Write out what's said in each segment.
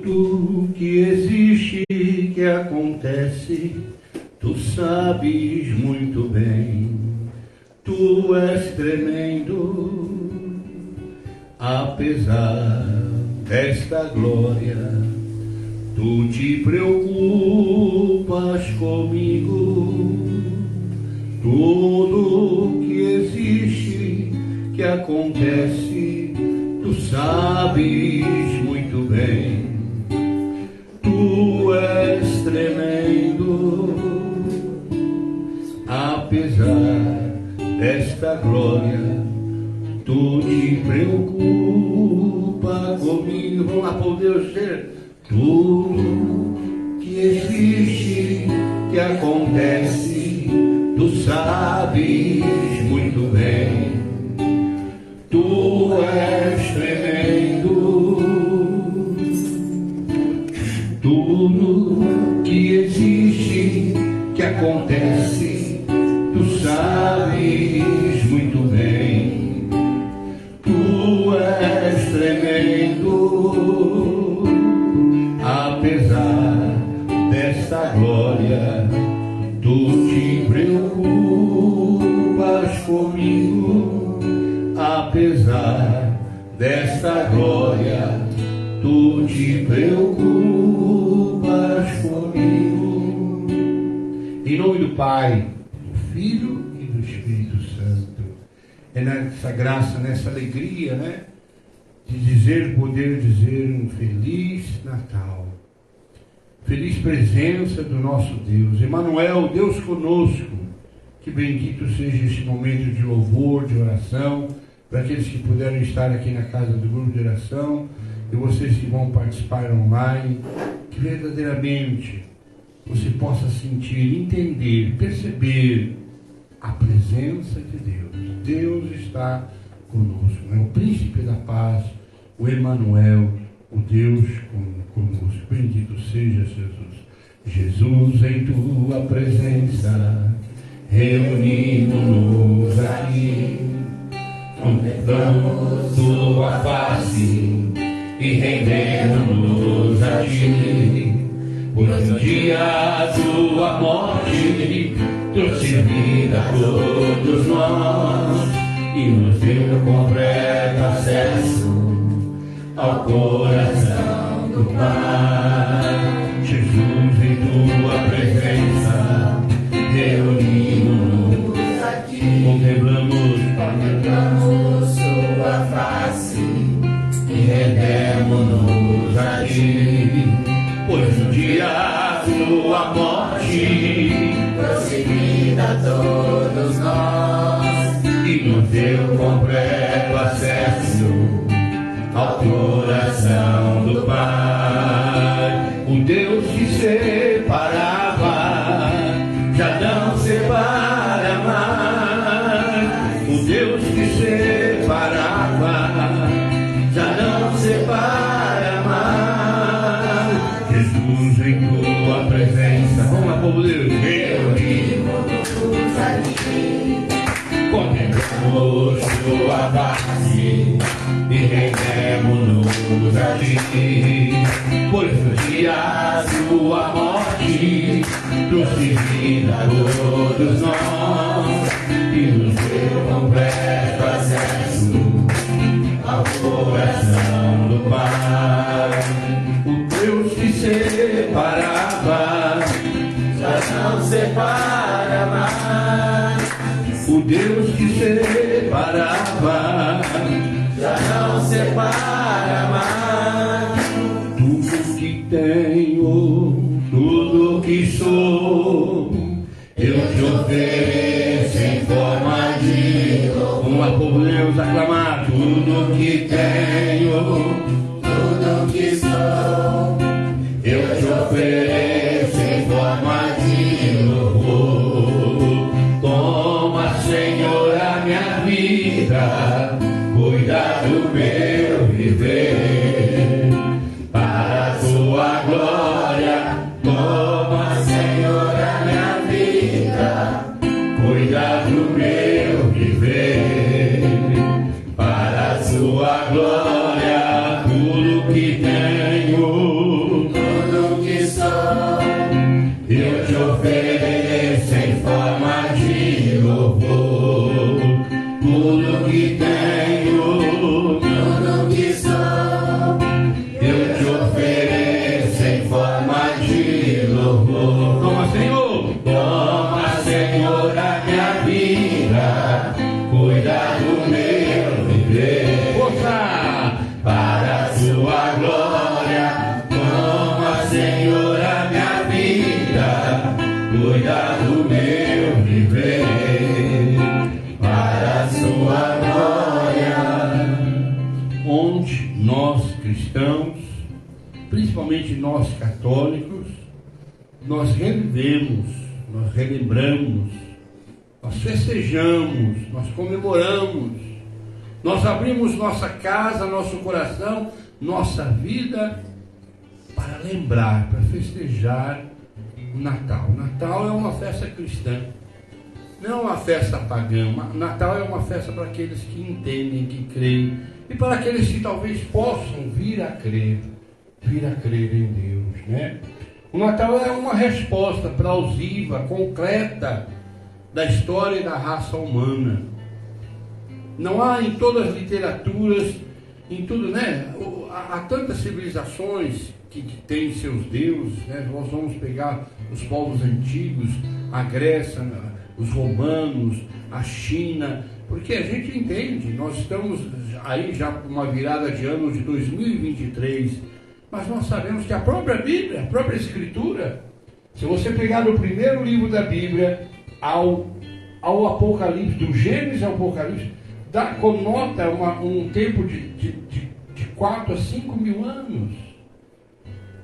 Tudo que existe, que acontece, tu sabes muito bem. Tu és tremendo, apesar desta glória. Tu te preocupas comigo. Tudo que existe, que acontece, tu sabes muito bem. Tu és tremendo, apesar desta glória. Tu te preocupa comigo. Vamos lá, por Deus ser. Tudo que existe, que acontece, tu sabes muito bem. Tu és tremendo. Tudo que existe, que acontece, tu sabes muito bem. Tu és tremendo, apesar desta glória. Tu te preocupas comigo, apesar desta glória. Tu te preocupas comigo. Em nome do Pai, do Filho e do Espírito Santo. É nessa graça, nessa alegria, né? De poder dizer um feliz Natal. Feliz presença do nosso Deus. Emmanuel, Deus conosco. Que bendito seja este momento de louvor, de oração, para aqueles que puderam estar aqui na casa do grupo de oração, e vocês que vão participar online, que verdadeiramente você possa sentir, entender, perceber a presença de Deus. Deus está conosco, é o príncipe da paz, o Emmanuel, o Deus conosco. Bendito seja Jesus. Jesus, em tua presença, reunimos-nos aqui, contemplamos tua face e rendemos-nos a ti, pois no dia tua morte trouxe vida a todos nós e nos deu completo acesso ao coração do Pai. Jesus, em tua presença, reunimos-nos aqui, contemplamos sua face e rendemos-nos a ti, pois no dia sua morte trouxe vida a todos nós e nos deu completo acesso ao coração do Pai. O Deus que separava já não separa mais. O Deus que separava já não separa mais. Jesus, em tua presença, vamos lá, povo de Deus, reunimos-nos aqui, contemplamos tua face e rendemos-nos a ti, pois no dia tua morte trouxe vida a todos nós e nos deu completo acesso ao coração do Pai. O Deus que separava já não separa mais. O Deus que separava já não separa mais. Tudo que tenho, tudo que sou, eu te ofereço em forma de louvor. Vamos lá, povo de Deus, aclamar. Tudo que tenho, tudo que sou, eu te ofereço em forma de louvor. Toma, Senhor, a minha vida, cuida do meu viver, para a tua glória. Toma, Senhor, a minha vida, cuida do meu viver, para a tua glória. Tudo que tenho, cuida do meu viver, para a sua glória. Onde nós cristãos, principalmente nós católicos, nós revivemos, nós relembramos, nós festejamos, nós comemoramos, nós abrimos nossa casa, nosso coração, nossa vida para lembrar, para festejar o Natal. O Natal é uma festa cristã, não é uma festa pagã. O Natal é uma festa para aqueles que entendem, que creem, e para aqueles que talvez possam vir a crer em Deus, né? O Natal é uma resposta plausível, concreta da história e da raça humana. Não há em todas as literaturas, em tudo, né? Há tantas civilizações que têm seus deuses, né? Nós vamos pegar os povos antigos, a Grécia, os romanos, a China, porque a gente entende, nós estamos aí já com uma virada de ano de 2023, mas nós sabemos que a própria Bíblia, a própria Escritura, se você pegar no primeiro livro da Bíblia, ao Apocalipse, do Gênesis ao Apocalipse, conota um tempo de 4 a 5 mil anos.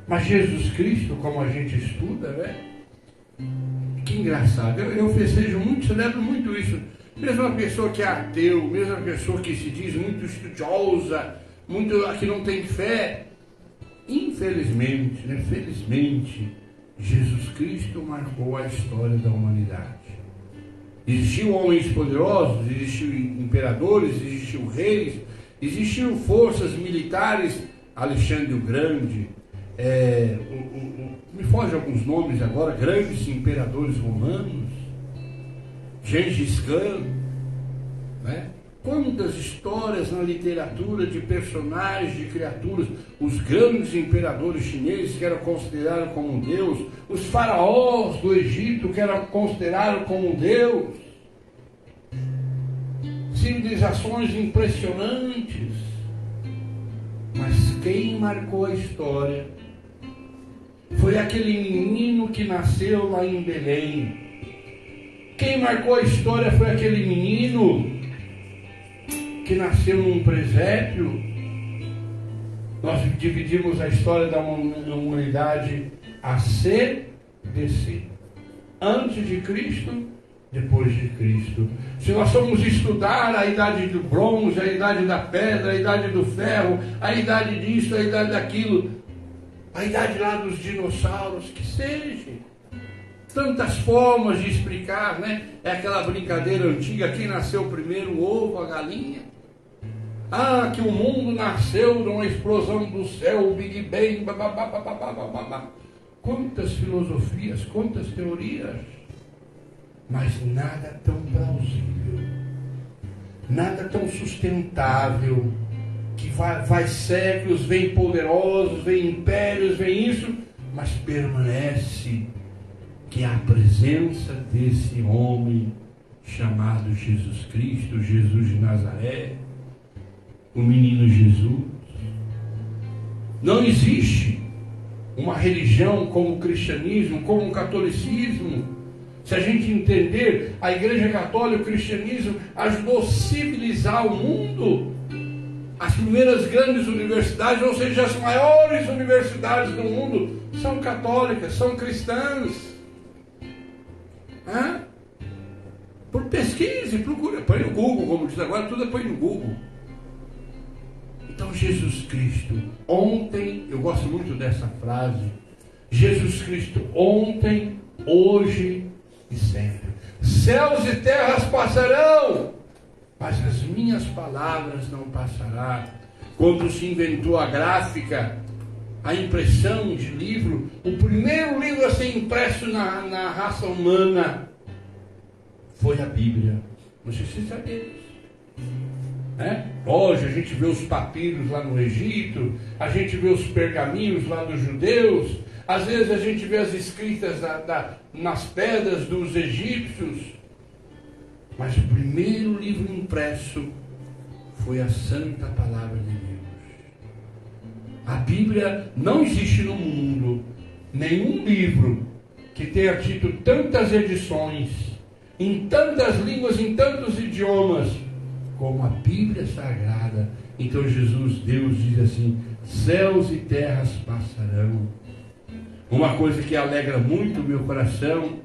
Mas Jesus Cristo, como a gente estuda, né? Que engraçado, eu festejo muito, celebro muito isso. Mesmo uma pessoa que é ateu, mesmo uma pessoa que se diz muito estudiosa, que não tem fé, infelizmente, né, felizmente, Jesus Cristo marcou a história da humanidade. Existiam homens poderosos, existiam imperadores, existiam reis, existiam forças militares, Alexandre o Grande, me foge alguns nomes agora, grandes imperadores romanos, Gengis Khan, né? Quantas histórias na literatura de personagens, de criaturas, os grandes imperadores chineses que eram considerados como um deus, os faraós do Egito que eram considerados como um deus, civilizações impressionantes. Mas quem marcou a história foi aquele menino que nasceu lá em Belém. Quem marcou a história foi aquele menino que nasceu num presépio. Nós dividimos a história da humanidade a C, B, C. Antes de Cristo, depois de Cristo. Se nós formos estudar a idade do bronze, a idade da pedra, a idade do ferro, a idade disso, a idade daquilo, a idade lá dos dinossauros, que seja. Tantas formas de explicar, né? É aquela brincadeira antiga, quem nasceu primeiro, o ovo, a galinha? Ah, que o mundo nasceu numa explosão do céu, o Big Bang, babá. Quantas filosofias, quantas teorias, mas nada tão plausível, nada tão sustentável, que vai séculos, vem poderosos, vem impérios, vem isso, mas permanece que é a presença desse homem chamado Jesus Cristo, Jesus de Nazaré, o menino Jesus. Não existe uma religião como o cristianismo, como o catolicismo. Se a gente entender, a Igreja Católica, o cristianismo ajudou a civilizar o mundo. As primeiras grandes universidades, ou seja, as maiores universidades do mundo, são católicas, são cristãs. Por pesquise, procura, põe no Google, como diz agora, tudo põe no Google. Então Jesus Cristo, ontem, eu gosto muito dessa frase, Jesus Cristo ontem, hoje e sempre. Céus e terras passarão, mas as minhas palavras não passarão. Quando se inventou a gráfica, a impressão de livro, o primeiro livro a ser impresso na raça humana foi a Bíblia. Não sei se você sabia disso. Hoje a gente vê os papiros lá no Egito, a gente vê os pergaminhos lá dos judeus, às vezes a gente vê as escritas nas pedras dos egípcios, mas o primeiro livro impresso foi a Santa Palavra de Deus. A Bíblia não existe no mundo nenhum livro que tenha tido tantas edições, em tantas línguas, em tantos idiomas, como a Bíblia Sagrada. Então Jesus, Deus diz assim: céus e terras passarão. Uma coisa que alegra muito o meu coração: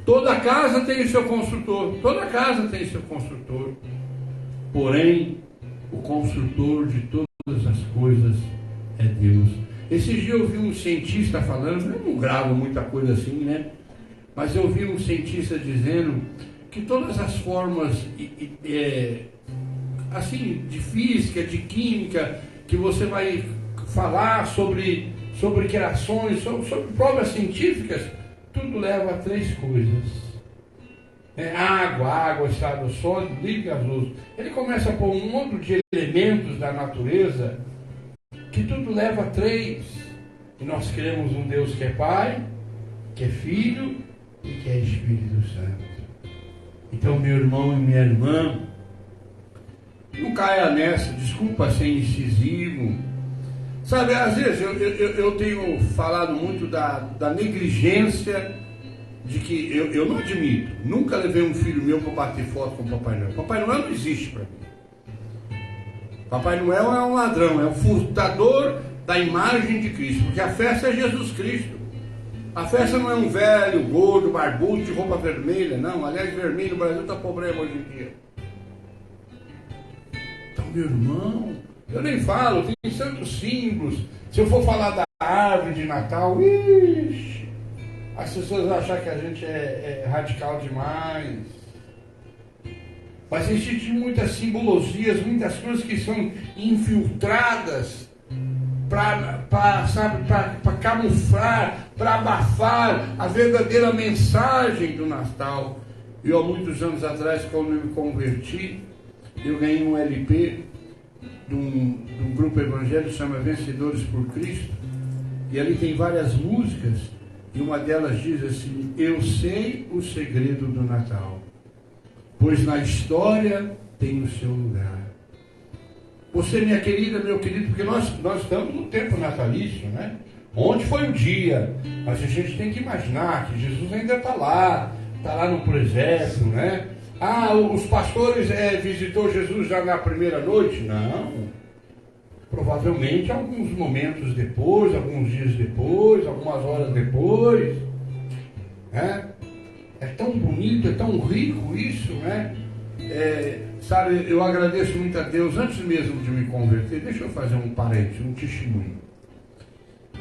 toda casa tem o seu construtor, toda casa tem seu construtor, porém o construtor de todas as coisas é Deus. Esses dias eu ouvi um cientista falando, eu não gravo muita coisa assim, né? Mas eu ouvi um cientista dizendo que todas as formas assim, de física, de química, que você vai falar sobre criações, sobre provas científicas, tudo leva a três coisas. Água, estado sólido, líquido e gasoso. Ele começa a pôr um monte de elementos da natureza, que tudo leva a três. E nós cremos um Deus que é Pai, que é Filho e que é Espírito Santo. Então, meu irmão e minha irmã, não caia nessa, desculpa ser incisivo. Sabe, às vezes eu tenho falado muito da negligência, de que eu não admito, nunca levei um filho meu para bater foto com o Papai Noel. Papai Noel não existe para mim. Papai Noel é um ladrão, é um furtador da imagem de Cristo, porque a festa é Jesus Cristo. A festa não é um velho, gordo, barbudo, de roupa vermelha, não. Aliás, vermelho, o Brasil está problema hoje em dia. Então, meu irmão, eu nem falo, tem tantos símbolos. Se eu for falar da árvore de Natal, ixi, as pessoas vão achar que a gente é radical demais. Mas existem muitas simbologias, muitas coisas que são infiltradas para camuflar, para abafar a verdadeira mensagem do Natal. Eu, há muitos anos atrás, quando eu me converti, eu ganhei um LP de um grupo evangélico que se chama Vencedores por Cristo, e ali tem várias músicas, e uma delas diz assim: eu sei o segredo do Natal, pois na história tem o seu lugar. Você, minha querida, meu querido, porque nós estamos no tempo natalício, né? Ontem foi o dia, mas a gente tem que imaginar que Jesus ainda está lá no presépio, né? Os pastores visitou Jesus já na primeira noite? Não. Provavelmente alguns momentos depois, alguns dias depois, algumas horas depois, né? É tão bonito, é tão rico isso, né? Sabe, eu agradeço muito a Deus. Antes mesmo de me converter, deixa eu fazer um parênteses, um testemunho.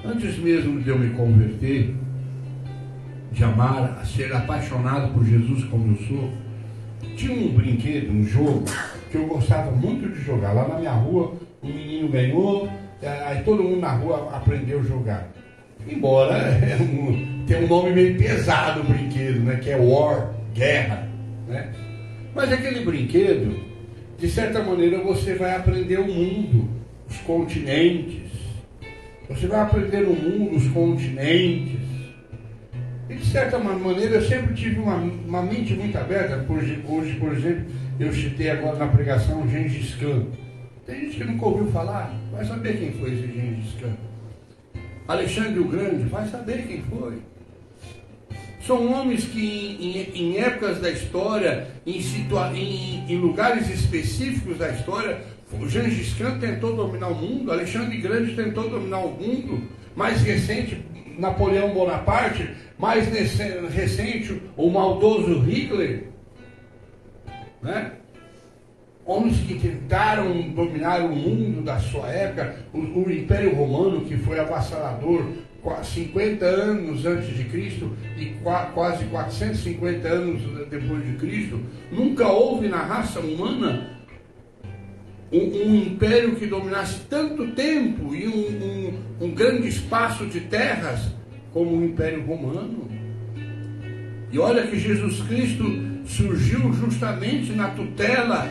Antes mesmo de eu me converter, de amar, a ser apaixonado por Jesus como eu sou, tinha um brinquedo, um jogo, que eu gostava muito de jogar. Lá na minha rua, um menino ganhou, aí todo mundo na rua aprendeu a jogar. Embora tenha um nome meio pesado o brinquedo, né, que é War, guerra, né? Mas aquele brinquedo, de certa maneira, você vai aprender o mundo, os continentes. Você vai aprender o mundo, os continentes. E de certa maneira eu sempre tive uma mente muito aberta. Hoje, por exemplo, eu citei agora na pregação Gengis Khan. Tem gente que nunca ouviu falar, vai saber quem foi esse Gengis Khan. Alexandre o Grande, vai saber quem foi. São homens que em épocas da história, em lugares específicos da história, o Gengis Khan tentou dominar o mundo, Alexandre o Grande tentou dominar o mundo. Mais recente, Napoleão Bonaparte, mais recente, o maldoso Hitler, né? Homens que tentaram dominar o mundo da sua época, o Império Romano, que foi avassalador 50 anos antes de Cristo e quase 450 anos depois de Cristo. Nunca houve na raça humana um império que dominasse tanto tempo e um grande espaço de terras como o Império Romano. E olha que Jesus Cristo surgiu justamente na tutela,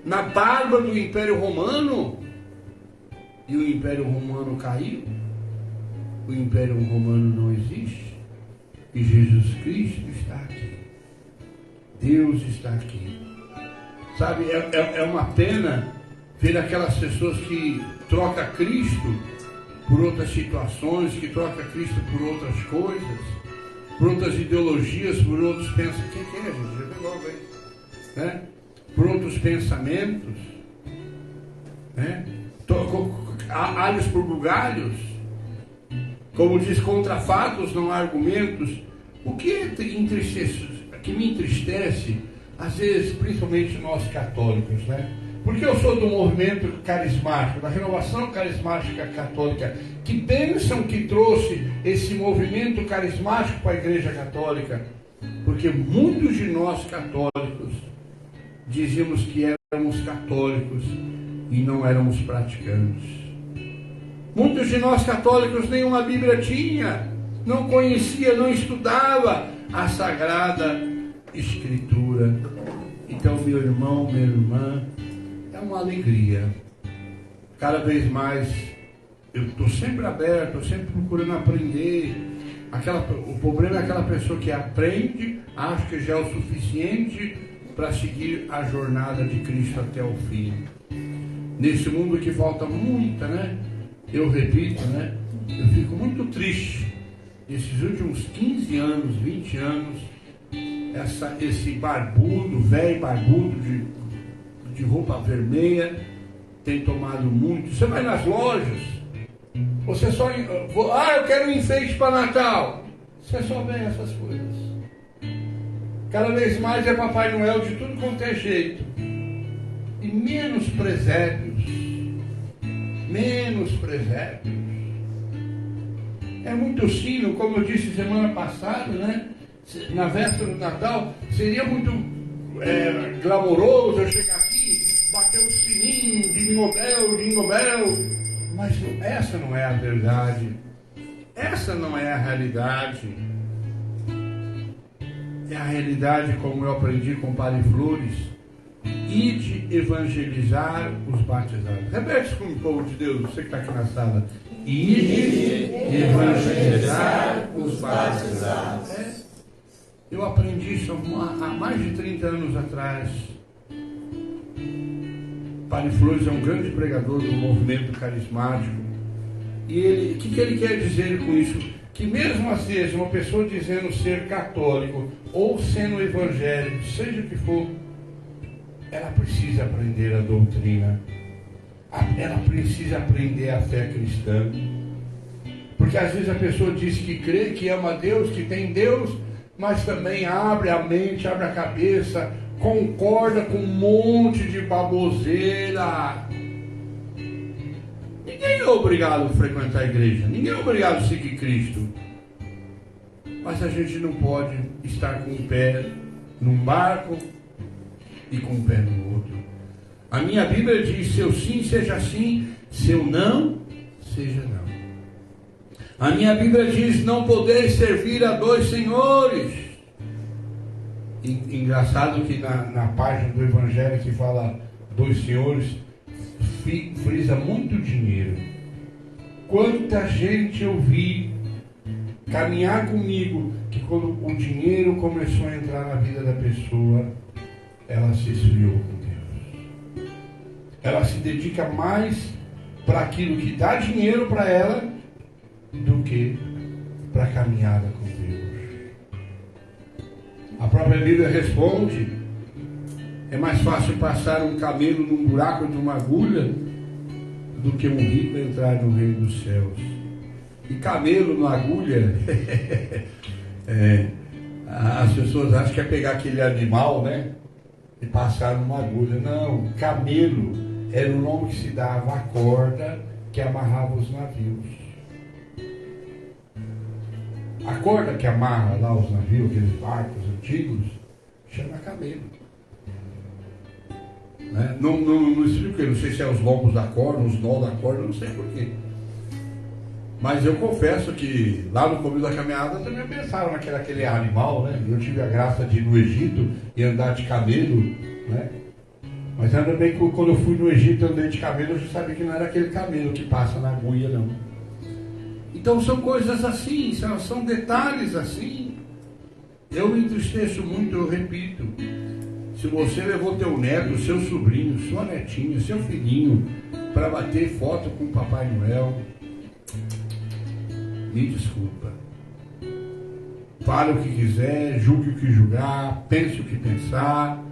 na barba do Império Romano, e o Império Romano caiu. O Império Romano não existe, e Jesus Cristo está aqui. Deus está aqui. Sabe, é uma pena ver aquelas pessoas que trocam Cristo por outras situações, que trocam Cristo por outras coisas. por outras ideologias, por outros pensamentos. O que é, gente? Já vê logo aí. Né? Por outros pensamentos. Né? Alhos por bugalhos. Como diz, contra fatos não há argumentos. O que me entristece, às vezes, principalmente nós católicos, né? Porque eu sou do movimento carismático, da renovação carismática católica. Que bênção que trouxe esse movimento carismático para a Igreja Católica. Porque muitos de nós católicos dizíamos que éramos católicos e não éramos praticantes. Muitos de nós católicos nenhuma Bíblia tinha, não conhecia, não estudava a Sagrada Escritura. Então, meu irmão, minha irmã, é uma alegria. Cada vez mais, eu estou sempre aberto, estou sempre procurando aprender. O problema é aquela pessoa que aprende, acha que já é o suficiente para seguir a jornada de Cristo até o fim. Nesse mundo que falta muita, né? Eu repito, né? Eu fico muito triste. Esses últimos 15 anos, 20 anos, esse barbudo, velho barbudo de roupa vermelha tem tomado muito. Você vai nas lojas, você só... eu quero um enfeite para Natal. Você só vê essas coisas. Cada vez mais é Papai Noel de tudo quanto é jeito. E menos presépios. Menos presépios. É muito sino, como eu disse semana passada, né? Na véspera do Natal, seria muito glamouroso eu chegar aqui, bater o sininho, Jingle Bell, mas essa não é a verdade. Essa não é a realidade. É a realidade como eu aprendi com o Padre Flores. Ide evangelizar os batizados. Repete isso com o povo de Deus, você que está aqui na sala. Ide evangelizar os batizados. Eu aprendi isso há mais de 30 anos atrás. Padre Flores é um grande pregador do movimento carismático. E o que ele quer dizer com isso? Que mesmo às vezes uma pessoa dizendo ser católico ou sendo evangélico, seja o que for, ela precisa aprender a doutrina. Ela precisa aprender a fé cristã. Porque às vezes a pessoa diz que crê, que ama Deus, que tem Deus, mas também abre a mente, abre a cabeça, concorda com um monte de baboseira. Ninguém é obrigado a frequentar a igreja, ninguém é obrigado a seguir Cristo. Mas a gente não pode estar com um pé num barco e com um pé no outro. A minha Bíblia diz: seu sim seja sim, seu não seja não. A minha Bíblia diz: não podeis servir a dois senhores. Engraçado que na página do Evangelho que fala dois senhores, frisa muito dinheiro. Quanta gente eu vi caminhar comigo que quando o dinheiro começou a entrar na vida da pessoa, ela se esfriou com Deus. Ela se dedica mais para aquilo que dá dinheiro para ela do que para a caminhada com Deus. A própria Bíblia responde: é mais fácil passar um camelo num buraco de uma agulha do que um rico entrar no reino dos céus. E camelo na agulha, as pessoas acham que é pegar aquele animal, né, e passar numa agulha. Não, camelo era o nome que se dava à corda que amarrava os navios. A corda que amarra lá os navios, aqueles barcos antigos, chama camelo. Né? Não explico, não sei se é os lombos da corda, os nós da corda, não sei porquê. Mas eu confesso que lá no começo da caminhada também pensaram naquele animal, né? Eu tive a graça de ir no Egito e andar de camelo, né? Mas ainda bem que quando eu fui no Egito e andei de camelo, eu já sabia que não era aquele camelo que passa na agulha, não. Então são coisas assim, são detalhes assim. Eu me entristeço muito, eu repito. Se você levou teu neto, seu sobrinho, sua netinha, seu filhinho para bater foto com o Papai Noel, me desculpa. fale o que quiser, julgue o que julgar, pense o que pensar.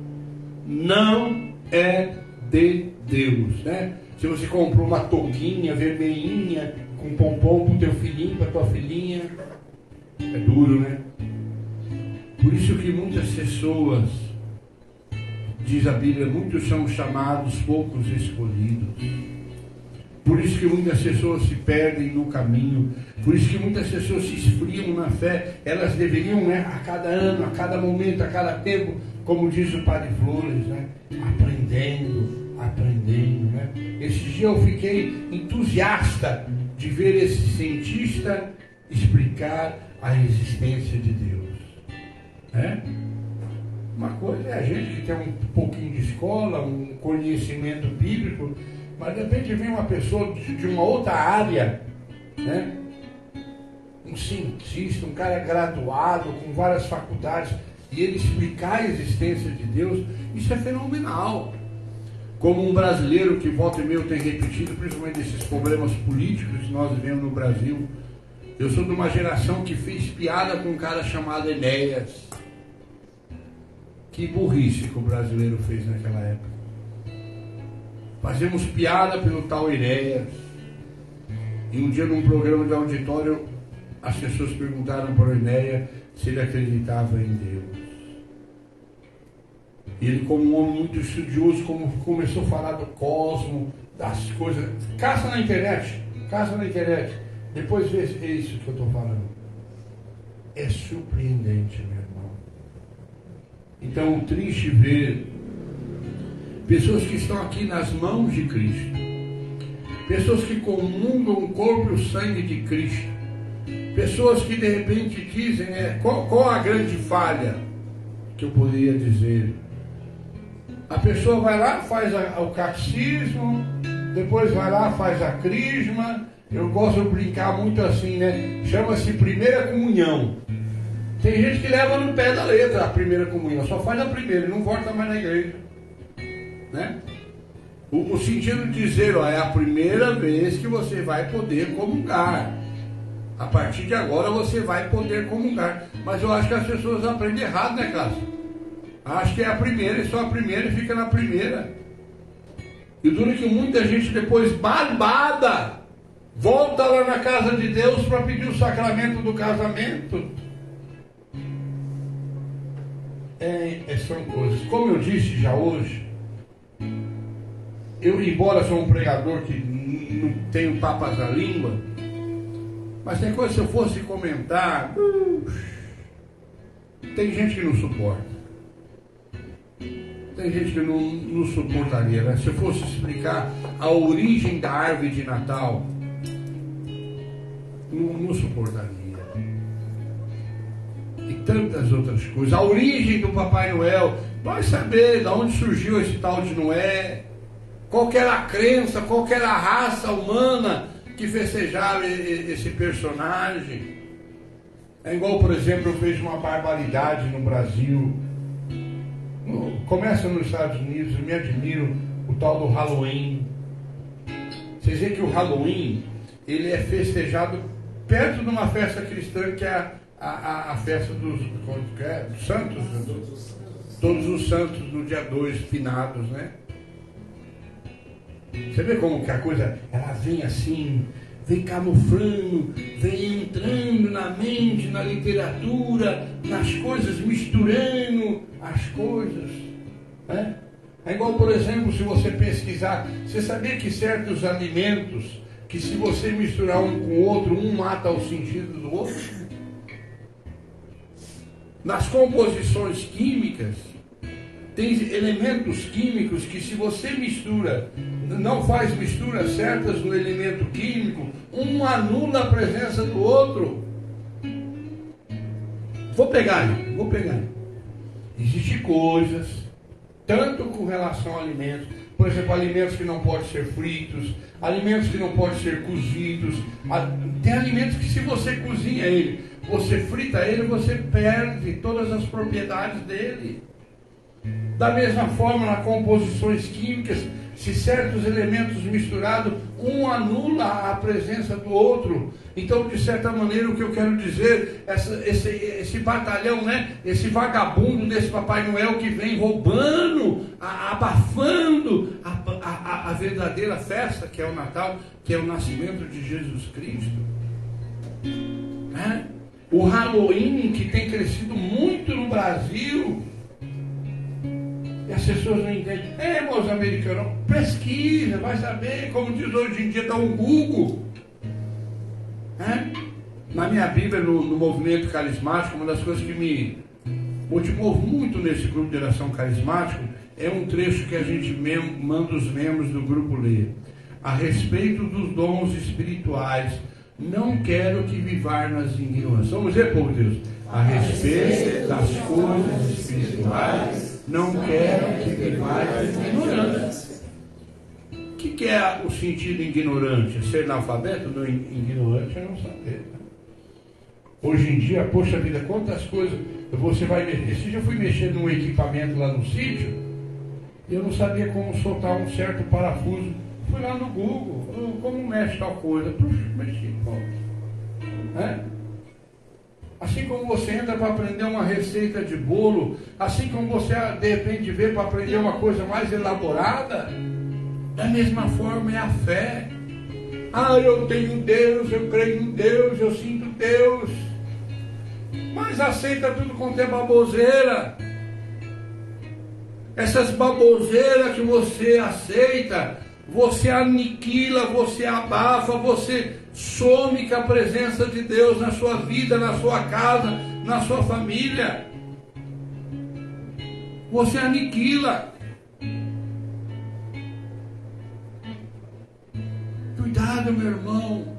Não é de Deus, né? Se você comprou uma touquinha vermelhinha com pompom para o teu filhinho, para a tua filhinha, é duro, né? Por isso que muitas pessoas, diz a Bíblia, muitos são chamados, poucos escolhidos. Por isso que muitas pessoas se perdem no caminho. Por isso que muitas pessoas se esfriam na fé. Elas deveriam, né, a cada ano, a cada momento, a cada tempo, como diz o Padre Flores, né, aprendendo, né? Esse dia eu fiquei entusiasta de ver esse cientista explicar a existência de Deus, né? Uma coisa é a gente que tem um pouquinho de escola, um conhecimento bíblico, mas de repente vem uma pessoa de uma outra área, né? Um cientista, um cara graduado, com várias faculdades, e ele explicar a existência de Deus, isso é fenomenal. Como um brasileiro que volta e meia tem repetido, principalmente desses problemas políticos que nós vivemos no Brasil. Eu sou de uma geração que fez piada com um cara chamado Enéas. Que burrice que o brasileiro fez naquela época. Fazemos piada pelo tal Enéas. E um dia num programa de auditório, as pessoas perguntaram para o Enéas se ele acreditava em Deus. E ele, como um homem muito estudioso, começou a falar do cosmos, das coisas. Caça na internet. Depois vê isso que eu estou falando. É surpreendente, meu irmão. Então, triste ver pessoas que estão aqui nas mãos de Cristo, pessoas que comungam o corpo e o sangue de Cristo, pessoas que de repente dizem, qual a grande falha que eu poderia dizer? A pessoa vai lá, faz o catecismo, depois vai lá, faz a crisma. Eu gosto de brincar muito assim, né? Chama-se primeira comunhão. Tem gente que leva no pé da letra a primeira comunhão, só faz a primeira e não volta mais na igreja, né? O sentido de dizer, é a primeira vez que você vai poder comungar. A partir de agora você vai poder comungar. Mas eu acho que as pessoas aprendem errado, né, Cássio? Acho que é a primeira, e só a primeira e fica na primeira. E duro que muita gente depois, barbada, volta lá na casa de Deus para pedir o sacramento do casamento. São coisas. Como eu disse já hoje, eu, embora sou um pregador que não tenho papas na língua, mas tem coisa, se eu fosse comentar, tem gente que não suporta. Tem gente que não suportaria, né? Se eu fosse explicar a origem da árvore de Natal, não suportaria. E tantas outras coisas. A origem do Papai Noel, vai saber de onde surgiu esse tal de Noé, qual que era a crença, qual que era a raça humana que festejava esse personagem. É igual, por exemplo, eu vejo uma barbaridade no Brasil. Começa nos Estados Unidos, eu me admiro o tal do Halloween. Vocês veem que o Halloween, ele é festejado perto de uma festa cristã, que é a festa dos santos, todos os santos no dia 2, finados, né? Você vê como que a coisa, ela vem assim, vem camuflando, vem entrando na mente, na literatura, nas coisas, misturando as coisas, né? É igual, por exemplo, se você pesquisar, você sabia que certos alimentos, que se você misturar um com o outro, um mata o sentido do outro? Nas composições químicas, tem elementos químicos que, se você mistura, não faz misturas certas no elemento químico, um anula a presença do outro. Vou pegar. Existem coisas, tanto com relação a alimentos, por exemplo, alimentos que não podem ser fritos, alimentos que não podem ser cozidos. Tem alimentos que, se você cozinha ele, você frita ele, você perde todas as propriedades dele. Da mesma forma, nas composições químicas, se certos elementos misturados, um anula a presença do outro. Então, de certa maneira, o que eu quero dizer, esse batalhão, né? Esse vagabundo desse Papai Noel que vem roubando, abafando a verdadeira festa, que é o Natal, que é o nascimento de Jesus Cristo. Né? O Halloween, que tem crescido muito no Brasil, e as pessoas não entendem. Meus americanos, pesquisa, vai saber, como diz hoje em dia, dá um Google. Na minha Bíblia, no movimento carismático, uma das coisas que me motivou muito nesse grupo de oração carismático é um trecho que a gente manda os membros do grupo ler. A respeito dos dons espirituais, não quero que vivarmos em ignorância. Vamos ver, povo de Deus. A respeito das coisas espirituais, não quero que vivarmos em ignorância. O que é o sentido ignorante? Ser analfabeto? Não, ignorante é não saber. Hoje em dia, poxa vida, quantas coisas você vai mexer. Esse dia eu fui mexer num equipamento lá no sítio e eu não sabia como soltar um certo parafuso. Fui lá no Google, como mexe tal coisa? Puxa, mexi, Assim como você entra para aprender uma receita de bolo, assim como você de repente vê para aprender uma coisa mais elaborada, da mesma forma é a fé. Eu tenho Deus, eu creio em Deus, eu sinto Deus. Mas aceita tudo quanto é baboseira. Essas baboseiras que você aceita, você aniquila, você abafa, você some com a presença de Deus na sua vida, na sua casa, na sua família. Você aniquila. Cuidado, meu irmão.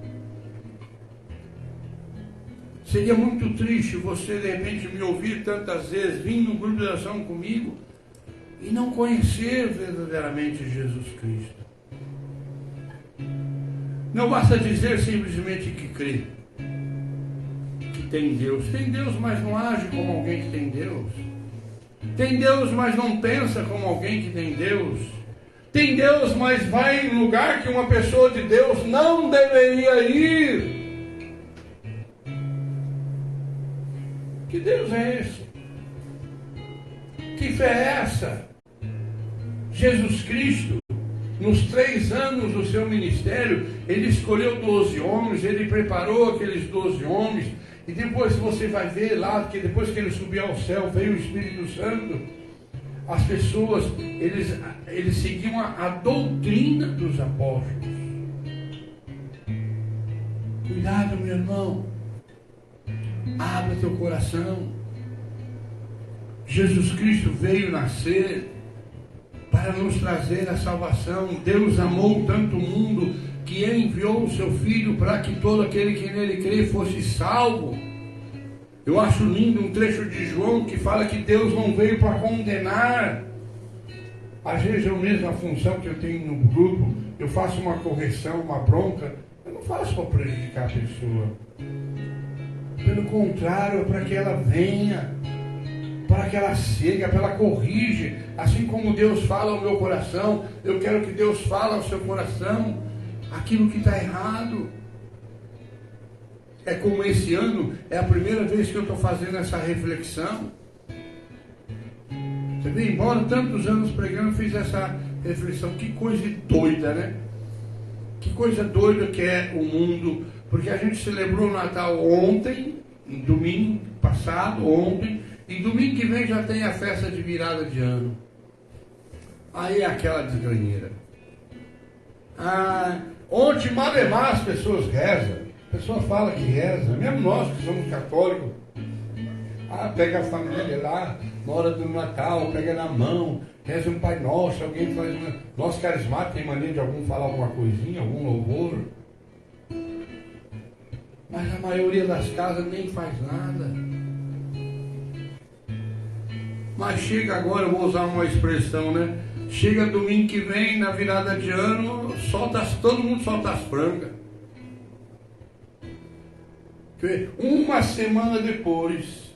Seria muito triste você de repente me ouvir tantas vezes, vir no grupo de oração comigo e não conhecer verdadeiramente Jesus Cristo. Não basta dizer simplesmente que crê, que tem Deus. Tem Deus, mas não age como alguém que tem Deus. Tem Deus, mas não pensa como alguém que tem Deus. Tem Deus, mas vai em lugar que uma pessoa de Deus não deveria ir. Que Deus é esse? Que fé é essa? Jesus Cristo, nos 3 anos do seu ministério, ele escolheu 12 homens, ele preparou aqueles 12 homens, e depois você vai ver lá, que depois que ele subiu ao céu, veio o Espírito Santo, as pessoas, eles seguiam a doutrina dos apóstolos. Cuidado, meu irmão. Abra teu coração. Jesus Cristo veio nascer para nos trazer a salvação. Deus amou tanto o mundo que enviou o seu Filho para que todo aquele que nele crê fosse salvo. Eu acho lindo um trecho de João que fala que Deus não veio para condenar. Às vezes eu mesmo, a função que eu tenho no grupo, eu faço uma correção, uma bronca, eu não faço para prejudicar a pessoa. Pelo contrário, é para que ela venha, para que ela siga, para que ela corrige. Assim como Deus fala ao meu coração, eu quero que Deus fale ao seu coração aquilo que está errado. É como esse ano, é a primeira vez que eu estou fazendo essa reflexão. Você vê, embora tantos anos pregando, eu fiz essa reflexão. Que coisa doida, né? Que coisa doida que é o mundo. Porque a gente celebrou o Natal ontem, domingo passado, ontem, e domingo que vem já tem a festa de virada de ano. Aí é aquela desgranheira. Ontem, malemar, as pessoas rezam. A pessoa fala que reza, mesmo nós que somos católicos. Pega a família lá, na hora do Natal, pega na mão, reza um Pai Nosso, alguém faz uma... Nós carismáticos tem mania de algum falar alguma coisinha, algum louvor. Mas a maioria das casas nem faz nada. Mas chega agora, eu vou usar uma expressão, né? Chega domingo que vem, na virada de ano, todo mundo solta as frangas. Uma semana depois,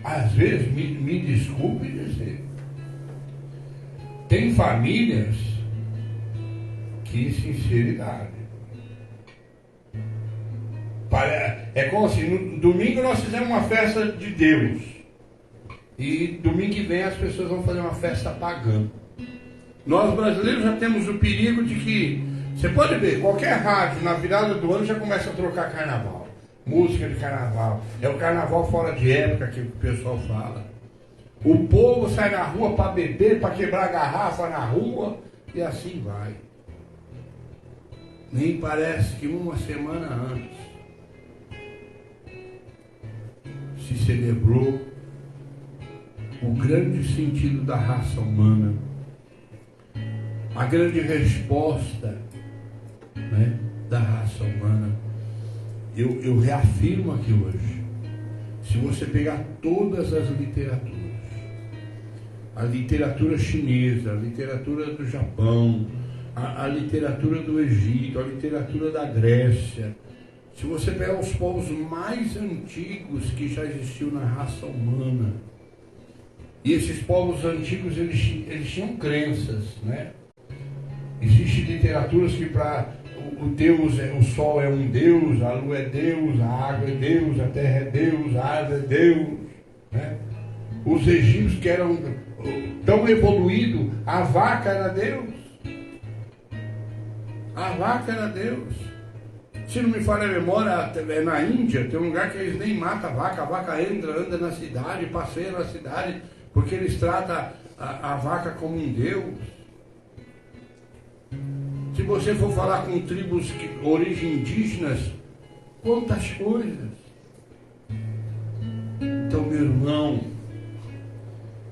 às vezes, me desculpe dizer, tem famílias Que sinceridade. É como assim, no domingo nós fizemos uma festa de Deus. E domingo que vem as pessoas vão fazer uma festa pagã. Nós brasileiros já temos o perigo de que, você pode ver, qualquer rádio na virada do ano já começa a trocar carnaval. Música de carnaval. É o carnaval fora de época que o pessoal fala. O povo sai na rua para beber, para quebrar garrafa na rua, e assim vai. Nem parece que uma semana antes se celebrou o grande sentido da raça humana, a grande resposta, né, da raça humana. Eu reafirmo aqui hoje, se você pegar todas as literaturas, a literatura chinesa, a literatura do Japão, a literatura do Egito, a literatura da Grécia, se você pegar os povos mais antigos que já existiu na raça humana, e esses povos antigos eles tinham crenças, né? Existem literaturas que para o Deus, o sol é um Deus, a lua é Deus, a água é Deus, a terra é Deus, a árvore é Deus, né? Os egípcios que eram tão evoluídos, a vaca era Deus. A vaca era Deus. Se não me falha a memória, na Índia tem um lugar que eles nem matam a vaca anda na cidade, passeia na cidade, porque eles tratam a vaca como um Deus. Se você for falar com tribos de origem indígenas, quantas coisas. Então, meu irmão,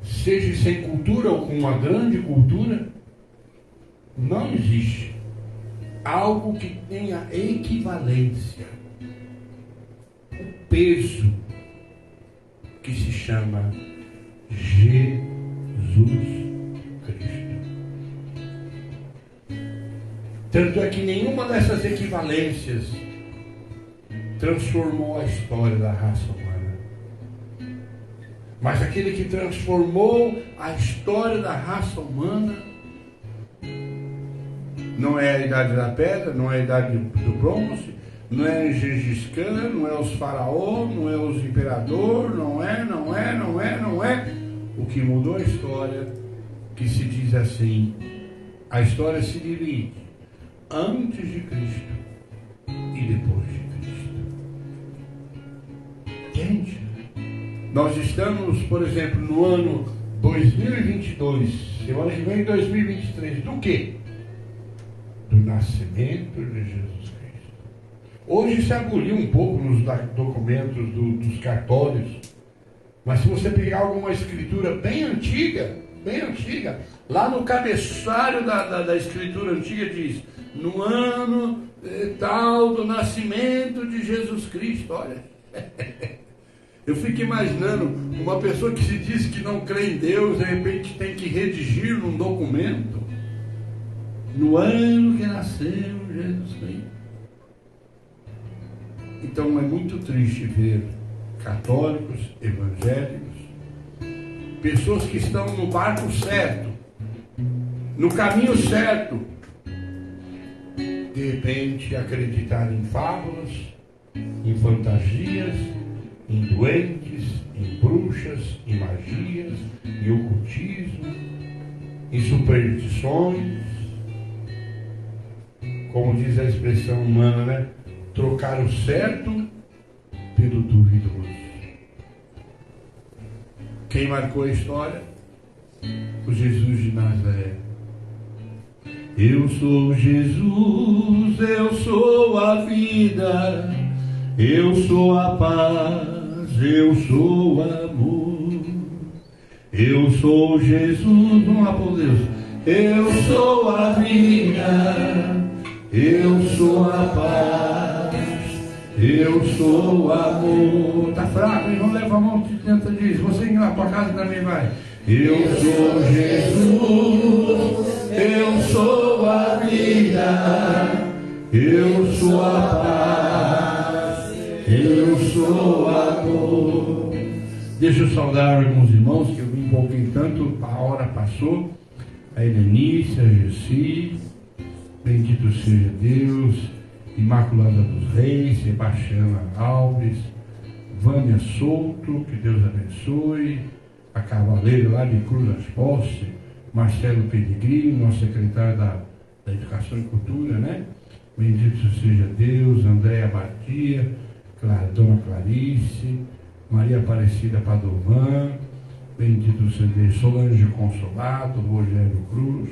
seja sem cultura ou com uma grande cultura, não existe algo que tenha equivalência, o peso que se chama Jesus Cristo. Tanto é que nenhuma dessas equivalências transformou a história da raça humana. Mas aquele que transformou a história da raça humana não é a idade da pedra, não é a idade do bronze, não é Gengis Khan, não é os faraós, não é os imperadores, não é. O que mudou a história, que se diz assim, a história se divide antes de Cristo e depois de Cristo. Entende? Nós estamos, por exemplo, no ano 2022, semana que vem 2023, do quê? Do nascimento de Jesus Cristo. Hoje se aboliu um pouco nos documentos dos cartórios, mas se você pegar alguma escritura bem antiga, lá no cabeçalho da escritura antiga diz, no ano tal do nascimento de Jesus Cristo. Olha, eu fico imaginando uma pessoa que se diz que não crê em Deus, de repente tem que redigir num documento, no ano que nasceu Jesus Cristo. Então é muito triste ver católicos, evangélicos, pessoas que estão no barco certo, no caminho certo, de repente acreditar em fábulas, em fantasias, em doentes, em bruxas, em magias, em ocultismo, em superstições. Como diz a expressão humana, né? Trocar o certo pelo duvidoso. Quem marcou a história? O Jesus de Nazaré. Eu sou Jesus, eu sou a vida, eu sou a paz, eu sou o amor. Eu sou Jesus, vamos lá por Deus. Eu sou a vida, eu sou a paz, eu sou o amor. Tá fraco, hein? Vamos levar a mão que tenta disso. Você ir lá para casa também vai. Eu sou Jesus, eu sou a vida, eu sou a paz, eu sou o amor. Deixa eu saudar alguns irmãos que eu me empolguei tanto, a hora passou. A Helenice, a Gessi, Bendito seja Deus. Imaculada dos Reis, Sebastiana Alves, Vânia Souto, que Deus abençoe. A cavaleira lá de Cruz das Posses, Marcelo Pedigrino, nosso secretário da Educação e Cultura, né? Bendito seja Deus. Andréa Batia, Dona Clarice, Maria Aparecida Padovan, bendito seja Deus. Solange Consolado, Rogério Cruz.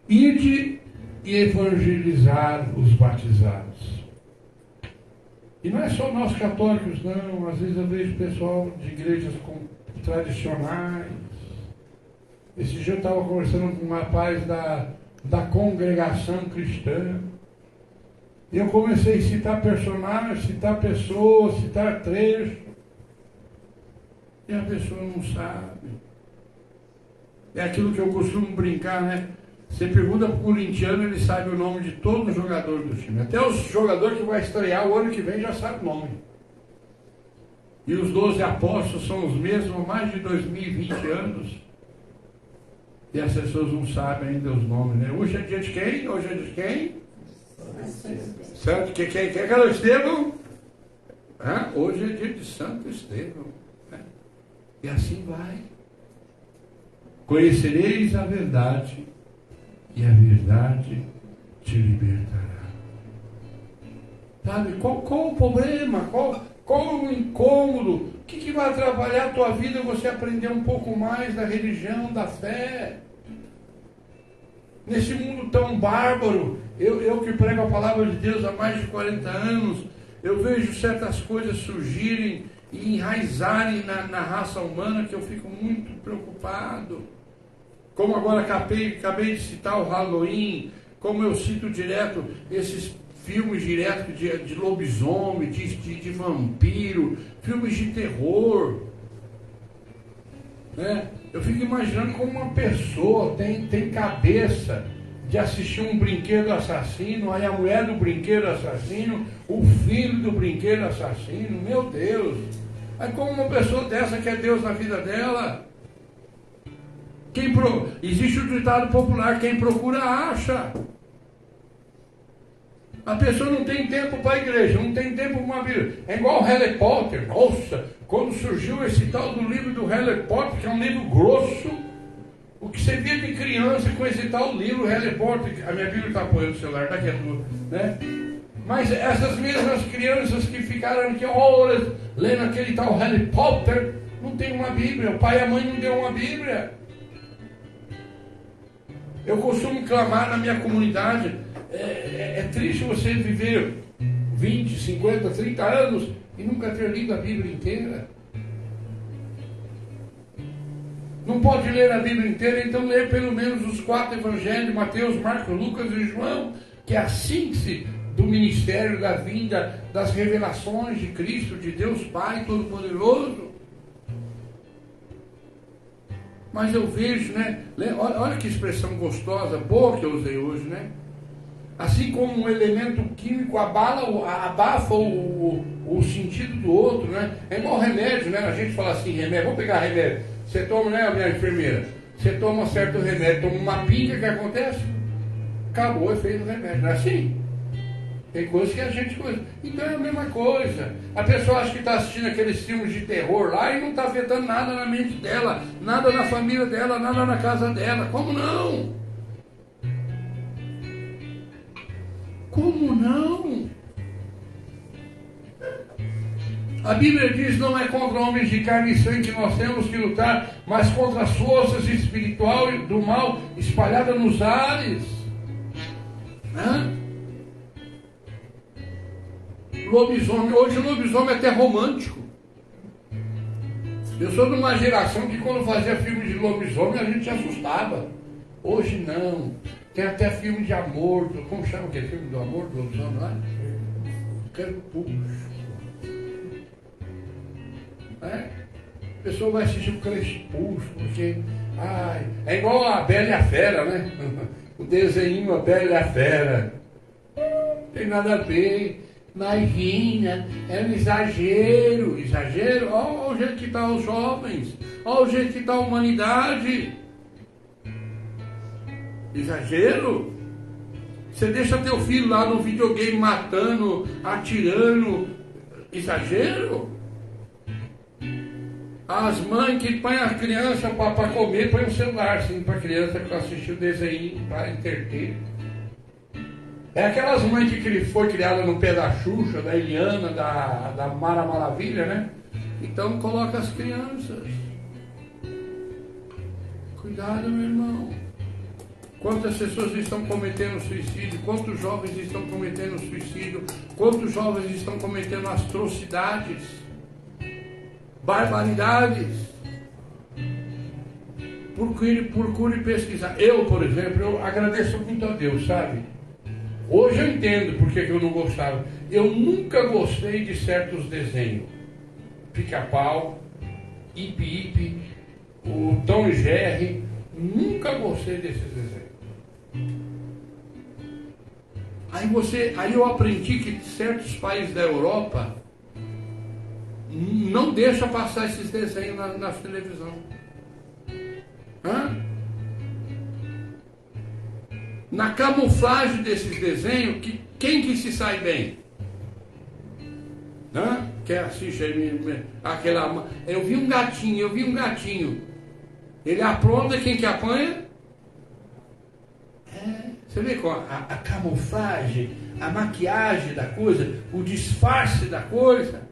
Ide e evangelizar os batizados. E não é só nós católicos, não. Às vezes eu vejo pessoal de igrejas tradicionais. Esse dia eu estava conversando com um rapaz da congregação cristã. E eu comecei a citar personagens, citar pessoas, citar trechos. E a pessoa não sabe. É aquilo que eu costumo brincar, né? Você pergunta para o corintiano, ele sabe o nome de todo jogador do time. Até os jogadores que vai estrear o ano que vem já sabe o nome. E os 12 apóstolos são os mesmos há mais de 2020 anos. E as pessoas não sabem ainda os nomes, né? Hoje é dia de quem? Hoje é dia de quem? Santo, quem é o Estevão? Hoje é dia de Santo Estevão. Né? E assim vai. Conhecereis a verdade, e a verdade te libertará. Sabe, qual o problema? Qual o incômodo? O que vai atrapalhar a tua vida você aprender um pouco mais da religião, da fé? Nesse mundo tão bárbaro, eu que prego a palavra de Deus há mais de 40 anos, eu vejo certas coisas surgirem e enraizarem na raça humana que eu fico muito preocupado. Como agora acabei de citar o Halloween, como eu cito direto esses filmes direto de lobisomem, de vampiro, filmes de terror. Né? Eu fico imaginando como uma pessoa tem cabeça de assistir um brinquedo assassino, aí a mulher do brinquedo assassino, o filho do brinquedo assassino, meu Deus! Aí como uma pessoa dessa quer Deus na vida dela? Existe o ditado popular, quem procura acha. A pessoa não tem tempo para a igreja, não tem tempo para uma Bíblia. É igual o Harry Potter. Nossa, quando surgiu esse tal do livro do Harry Potter, que é um livro grosso, o que você via de criança com esse tal livro, Harry Potter, a minha Bíblia está apoiando o celular, daqui a tudo, né? Mas essas mesmas crianças que ficaram aqui horas lendo aquele tal Harry Potter, não tem uma Bíblia, o pai e a mãe não deu uma Bíblia. Eu costumo clamar na minha comunidade, é triste você viver 20, 50, 30 anos e nunca ter lido a Bíblia inteira. Não pode ler a Bíblia inteira, então lê pelo menos os 4 evangelhos, Mateus, Marcos, Lucas e João, que é a síntese do ministério, da vinda, das revelações de Cristo, de Deus Pai Todo-Poderoso. Mas eu vejo, né? Olha que expressão gostosa, boa que eu usei hoje, né? Assim como um elemento químico abafa o sentido do outro, né? É igual remédio, né? A gente fala assim, remédio, vamos pegar remédio. Você toma, né, minha enfermeira? Você toma certo remédio, toma uma pinga, o que acontece? Acabou o efeito do remédio, não é assim? Tem coisas que a gente coisa. Então é a mesma coisa. A pessoa acha que está assistindo aqueles filmes de terror lá e não está afetando nada na mente dela, nada na família dela, nada na casa dela. Como não? Como não? A Bíblia diz: não é contra homens de carne e sangue que nós temos que lutar, mas contra as forças espirituais do mal espalhadas nos ares. Lobisomem, hoje o lobisomem é até romântico. Eu sou de uma geração que quando fazia filme de lobisomem a gente se assustava. Hoje não. Tem até filme de amor, como chama aquele filme do amor, do lobisomem lá? Crepúsculo. A pessoa vai assistir o Crepúsculo, porque é igual a Bela e a Fera, né? O desenho A Bela e a Fera. Não tem nada a ver. Imagina, é um exagero. Exagero? Olha o jeito que estão os jovens. Olha o jeito que está a humanidade. Exagero? Você deixa teu filho lá no videogame matando, atirando. Exagero? As mães que põem a criança para comer, põem um celular assim para a criança assistir o desenho para entreter. É aquelas mães que foi criada no pé da Xuxa, da Eliana, da Mara Maravilha, né? Então coloca as crianças. Cuidado, meu irmão. Quantas pessoas estão cometendo suicídio? Quantos jovens estão cometendo suicídio? Quantos jovens estão cometendo atrocidades? Barbaridades? Procure pesquisar. Eu, por exemplo, eu agradeço muito a Deus, sabe? Hoje eu entendo porque eu não gostava. Eu nunca gostei de certos desenhos. Pica-pau, Ipe-Ipe, o Tom e Jerry. Nunca gostei desses desenhos. Aí eu aprendi que certos países da Europa não deixam passar esses desenhos na televisão. Na camuflagem desses desenhos, quem que se sai bem? Que assiste aquela. Eu vi um gatinho. Ele apronta, quem que apanha? Você vê com a camuflagem, a maquiagem da coisa, o disfarce da coisa.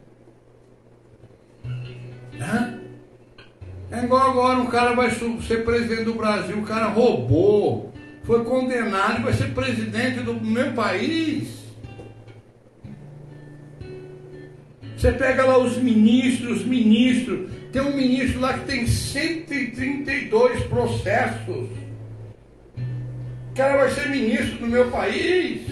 É igual agora um cara vai ser presidente do Brasil, o cara roubou, foi condenado e vai ser presidente do meu país. Você pega lá os ministros, tem um ministro lá que tem 132 processos. O cara vai ser ministro do meu país.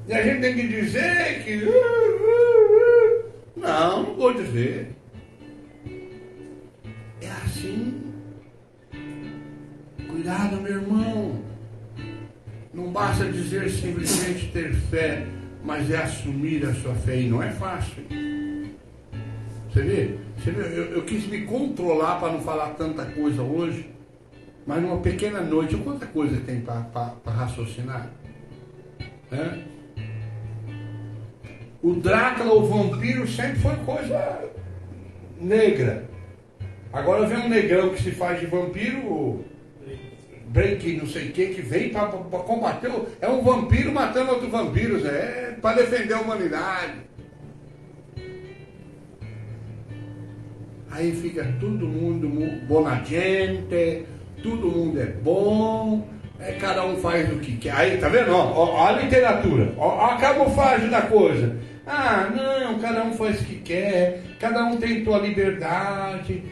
E a gente tem que dizer que... Não vou dizer. É assim. Cuidado, meu irmão. Não basta dizer simplesmente ter fé, mas é assumir a sua fé. E não é fácil. Você vê? Eu quis me controlar para não falar tanta coisa hoje, mas numa pequena noite, quanta coisa tem para raciocinar? O Drácula, o vampiro, sempre foi coisa negra. Agora vem um negrão que se faz de vampiro, break, não sei o que vem para combater. É um vampiro matando outros vampiros, para defender a humanidade. Aí fica todo mundo bona gente, todo mundo é bom, cada um faz o que quer. Aí, tá vendo? Ó, a literatura, ó, a camuflagem da coisa. Não, cada um faz o que quer, cada um tem tua liberdade.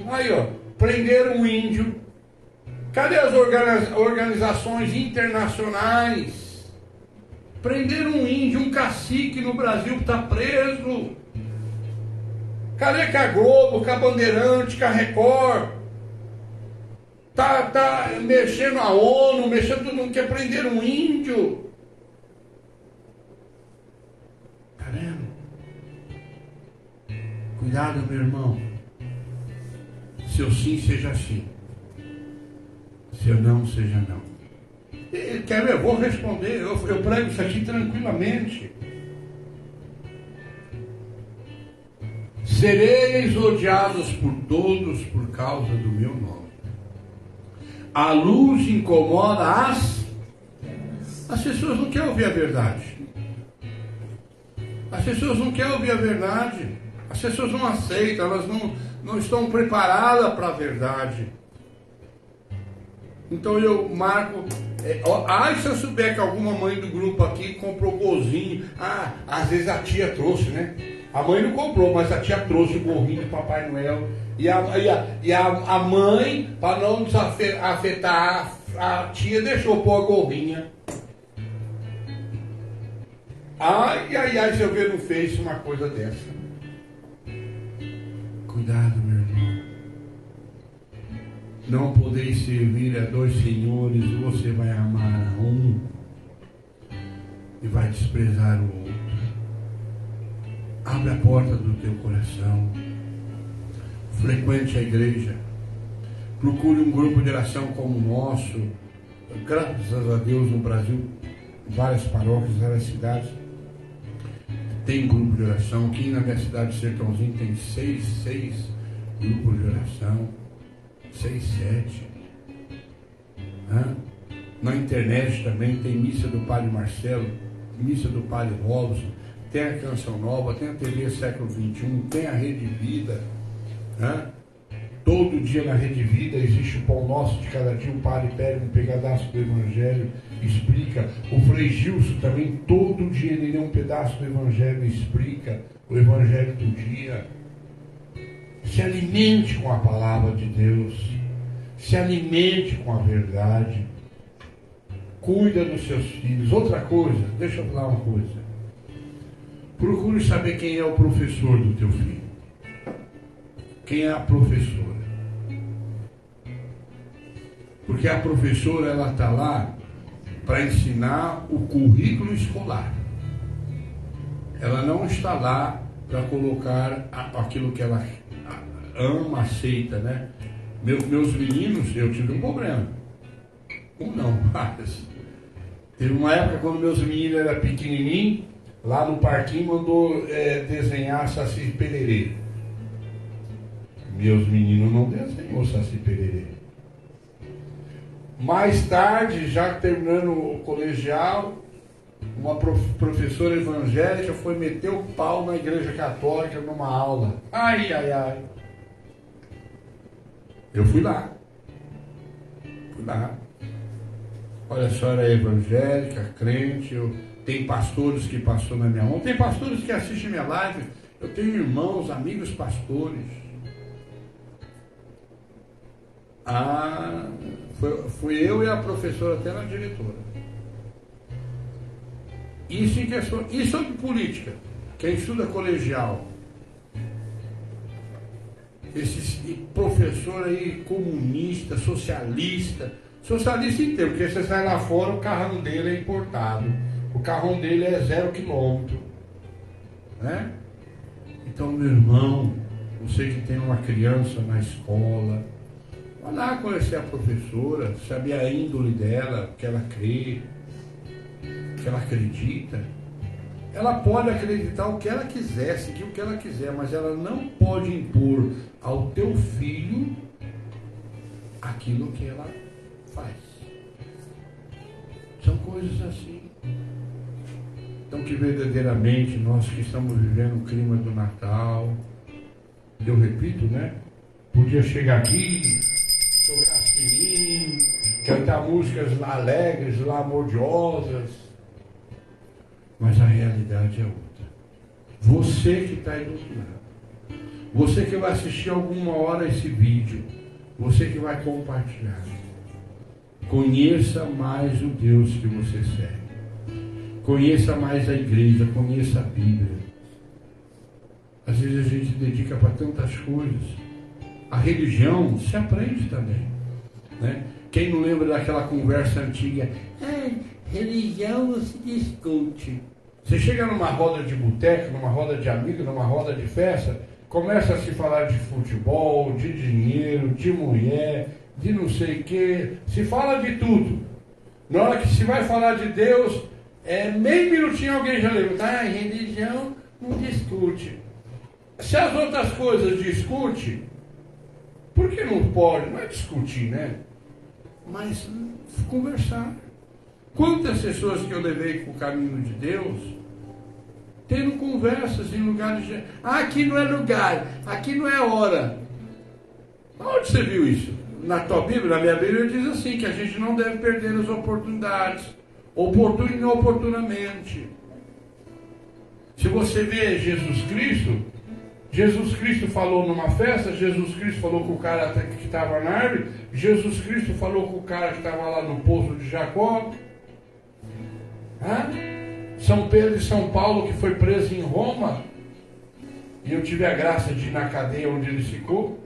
Aí, ó, prenderam um índio. Cadê as organizações internacionais? Prenderam um índio, um cacique no Brasil que está preso. Cadê que a Globo, que a Bandeirante, que a Record? Tá mexendo a ONU, mexendo todo mundo, quer prender um índio. Caramba. Cuidado, meu irmão. Seu sim seja sim. Seu não seja não. Quer ver? Eu vou responder. Eu prego isso aqui tranquilamente. Sereis odiados por todos por causa do meu nome. A luz incomoda as pessoas não querem ouvir a verdade. As pessoas não querem ouvir a verdade. As pessoas não aceitam, elas não estão preparadas para a verdade. Então eu marco. Se eu souber que alguma mãe do grupo aqui comprou golzinho. Às vezes a tia trouxe, né? A mãe não comprou, mas a tia trouxe o gorrinho do Papai Noel. E a mãe, para não afetar a tia, deixou pôr a gorrinha. Ai, se eu ver no Face uma coisa dessa. Cuidado, meu irmão. Não podeis servir a dois senhores, você vai amar a um e vai desprezar o outro. Abre a porta do teu coração. Frequente a igreja. Procure um grupo de oração como o nosso. Graças a Deus, no Brasil, várias paróquias, várias cidades tem grupo de oração. Aqui na minha cidade de Sertãozinho tem seis grupos de oração. 6, 7. Na internet também tem missa do Padre Marcelo, missa do Padre Robson, tem a Canção Nova, tem a TV Século XXI, tem a Rede Vida. Todo dia na Rede Vida existe o Pão Nosso de cada dia. O Padre pega um pedaço do Evangelho, explica. O Frei Gilson também, todo dia ele lê um pedaço do Evangelho e explica o Evangelho do dia. Se alimente com a palavra de Deus, se alimente com a verdade, cuida dos seus filhos. Outra coisa, deixa eu falar uma coisa, procure saber quem é o professor do teu filho, quem é a professora, porque a professora ela está lá para ensinar o currículo escolar, ela não está lá para colocar aquilo que ela ama, aceita, né? Meus meninos, eu tive um problema. Não, vários. Teve uma época quando meus meninos eram pequenininhos, lá no parquinho mandou desenhar Saci Pererê. Meus meninos não desenhou Saci Pererê. Mais tarde, já terminando o colegial, uma professora evangélica foi meter o pau na igreja católica numa aula. Ai, ai, ai. Eu fui lá. Olha, a senhora é evangélica, crente, tem pastores que passou na minha mão, tem pastores que assistem minha live, eu tenho irmãos, amigos pastores. Fui eu e a professora até na diretora. Isso em questão, e sobre política, quem estuda colegial, esse professor aí comunista, socialista inteiro, porque você sai lá fora, o carrão dele é importado, o carrão dele é 0 quilômetro, né? Então, meu irmão, você que tem uma criança na escola, vai lá conhecer a professora, saber a índole dela, o que ela crê, o que ela acredita. Ela pode acreditar o que ela quiser, seguir o que ela quiser, mas ela não pode impor ao teu filho aquilo que ela faz. São coisas assim. Então, que verdadeiramente nós que estamos vivendo o clima do Natal, eu repito, né? Podia chegar aqui, tocar sininho, cantar músicas lá alegres, lá amorosas, mas a realidade é outra. Você que está aí do outro lado, você que vai assistir alguma hora esse vídeo, você que vai compartilhar, conheça mais o Deus que você serve, conheça mais a igreja, conheça a Bíblia. Às vezes a gente dedica para tantas coisas. A religião se aprende também, né? Quem não lembra daquela conversa antiga? Religião não se discute. Você chega numa roda de boteco, numa roda de amigos, numa roda de festa, começa a se falar de futebol, de dinheiro, de mulher, de não sei o quê. Se fala de tudo. Na hora que se vai falar de Deus, meio minutinho alguém já lembra. Religião não discute. Se as outras coisas discute, por que não pode? Não é discutir, né? Mas conversar. Quantas pessoas que eu levei para o caminho de Deus, tendo conversas em lugares de... aqui não é lugar, aqui não é hora. Onde você viu isso? Na tua Bíblia, na minha Bíblia, diz assim, que a gente não deve perder as oportunidades, oportunamente. Se você vê Jesus Cristo falou numa festa, Jesus Cristo falou com o cara que estava na árvore, Jesus Cristo falou com o cara que estava lá no poço de Jacó. São Pedro e São Paulo, que foi preso em Roma, e eu tive a graça de ir na cadeia onde ele ficou.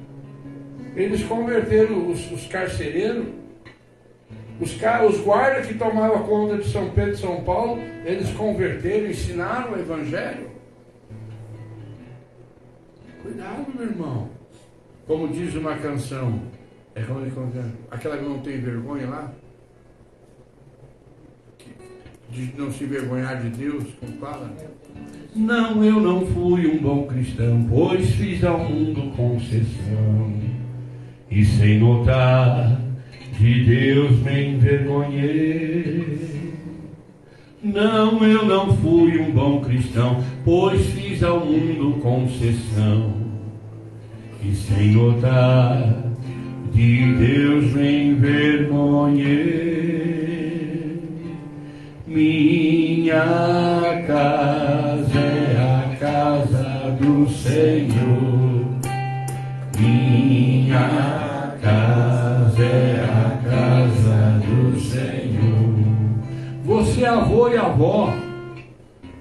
Eles converteram os carcereiros, os guardas que tomavam conta de São Pedro e São Paulo, eles converteram, ensinaram o Evangelho. Cuidado, meu irmão. Como diz uma canção, É como ele conta, aquela que não tem vergonha lá, de não se envergonhar de Deus, como fala. Não, eu não fui um bom cristão, pois fiz ao mundo concessão, e sem notar, de Deus me envergonhei. Não, eu não fui um bom cristão, pois fiz ao mundo concessão, e sem notar, de Deus me envergonhei. Minha casa é a casa do Senhor. Minha casa é a casa do Senhor. Você, avô e avó,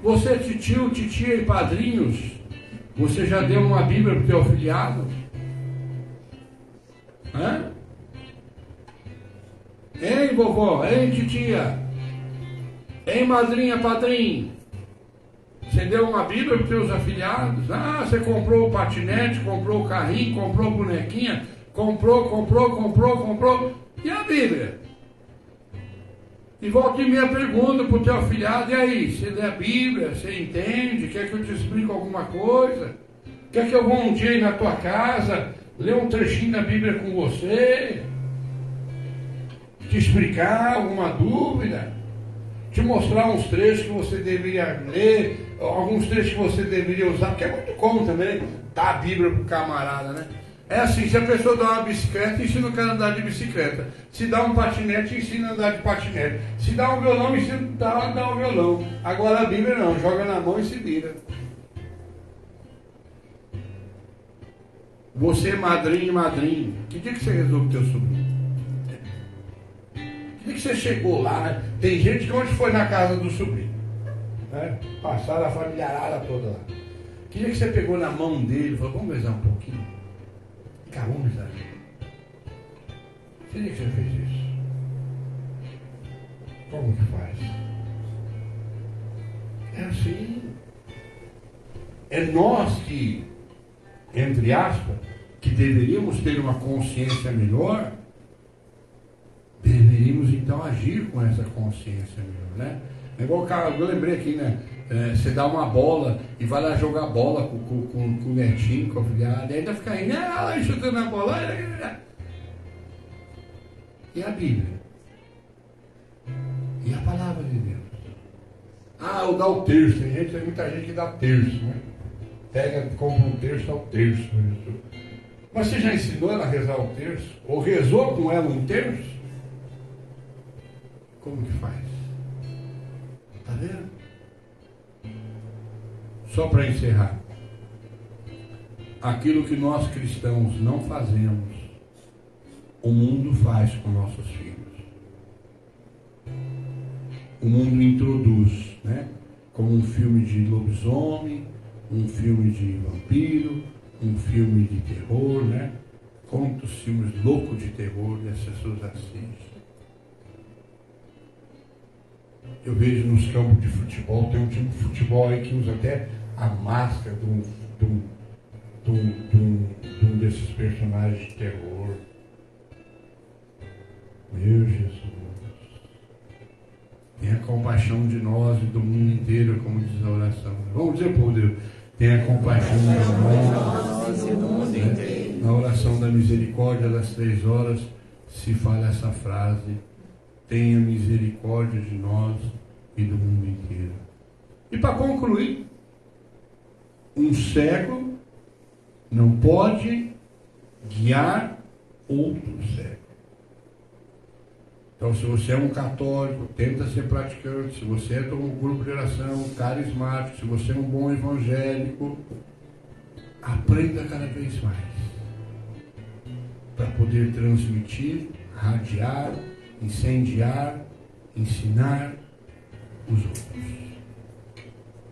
você, titio, titia e padrinhos, você já deu uma Bíblia para o teu afilhado? Hã? Hein, vovó? Hein, titia? Hein, madrinha, padrinho? Você deu uma Bíblia para os teus afilhados? Ah, você comprou o patinete, comprou o carrinho, comprou a bonequinha, comprou. E a Bíblia? E volta e meia pergunta para o teu afilhado: e aí, você lê a Bíblia? Você entende? Quer que eu te explique alguma coisa? Quer que eu vá um dia aí na tua casa, ler um trechinho da Bíblia com você? Te explicar alguma dúvida? Te mostrar uns trechos que você deveria ler, alguns trechos que você deveria usar, porque é muito comum também dar a Bíblia para o camarada, né? É assim, se a pessoa dá uma bicicleta, ensina o cara a andar de bicicleta. Se dá um patinete, ensina a andar de patinete. Se dá um violão, ensina a dar um violão. Agora a Bíblia não, joga na mão e se vira. Você, madrinho, que dia que você resolve o teu sobrinho? Que dia que você chegou lá, né? Tem gente que onde foi na casa do sobrinho, né? Passaram a familiarada toda lá. Que dia que você pegou na mão dele e falou: vamos rezar um pouquinho? Cá, vamos rezar. Que dia que você fez isso? Como que faz? É assim. É nós que, entre aspas, que deveríamos ter uma consciência melhor, deveríamos então agir com essa consciência melhor, né? É igual o cara, eu lembrei aqui, né? Você dá uma bola e vai lá jogar bola com o netinho, com a filhada, e ainda fica aí, chutando a bola. E a Bíblia? E a palavra de Deus? Eu dá o terço. Tem muita gente que dá terço, né? Pega, compra um terço, dá o terço. Mas você já ensinou ela a rezar o terço? Ou rezou com ela um terço? Como que faz? Está vendo? Só para encerrar. Aquilo que nós cristãos não fazemos, o mundo faz com nossos filhos. O mundo introduz, né? Como um filme de lobisomem, um filme de vampiro, um filme de terror, né? Quantos filmes loucos de terror as pessoas assistem. Eu vejo nos campos de futebol, tem um time de futebol aí que usa até a máscara de um desses personagens de terror. Meu Jesus, tenha compaixão de nós e do mundo inteiro, como diz a oração. Vamos dizer, por Deus, tenha compaixão de nós e do mundo inteiro. Na oração da misericórdia das 3 horas se fala essa frase: tenha misericórdia de nós e do mundo inteiro. E para concluir, um cego não pode guiar outro cego. Então, se você é um católico, tenta ser praticante. Se você é de um grupo de oração carismático, se você é um bom evangélico, aprenda cada vez mais para poder transmitir, radiar, incendiar, ensinar os outros.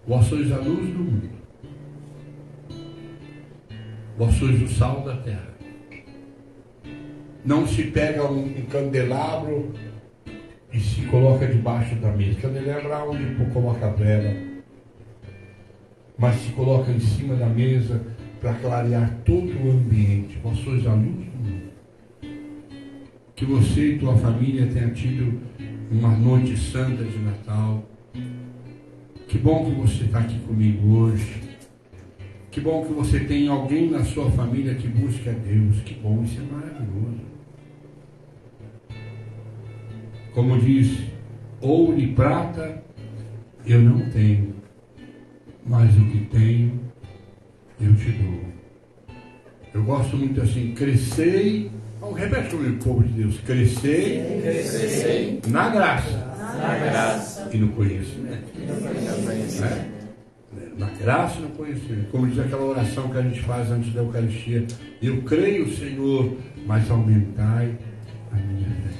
Vós sois a luz do mundo. Vós sois o sal da terra. Não se pega um candelabro e se coloca debaixo da mesa. Candelabro é onde coloca a vela. Mas se coloca em cima da mesa para clarear todo o ambiente. Vós sois a luz do mundo. Que você e tua família tenham tido uma noite santa de Natal. Que bom que você está aqui comigo hoje. Que bom que você tem alguém na sua família que busca a Deus. Que bom, isso é maravilhoso. Como diz, ouro e prata eu não tenho, mas o que tenho eu te dou. Eu gosto muito assim, crescei. Repete comigo, povo de Deus. Crescei na graça e no conhecimento. Na graça e no conhecimento. Como diz aquela oração que a gente faz antes da Eucaristia. Eu creio, Senhor, mas aumentai a minha fé.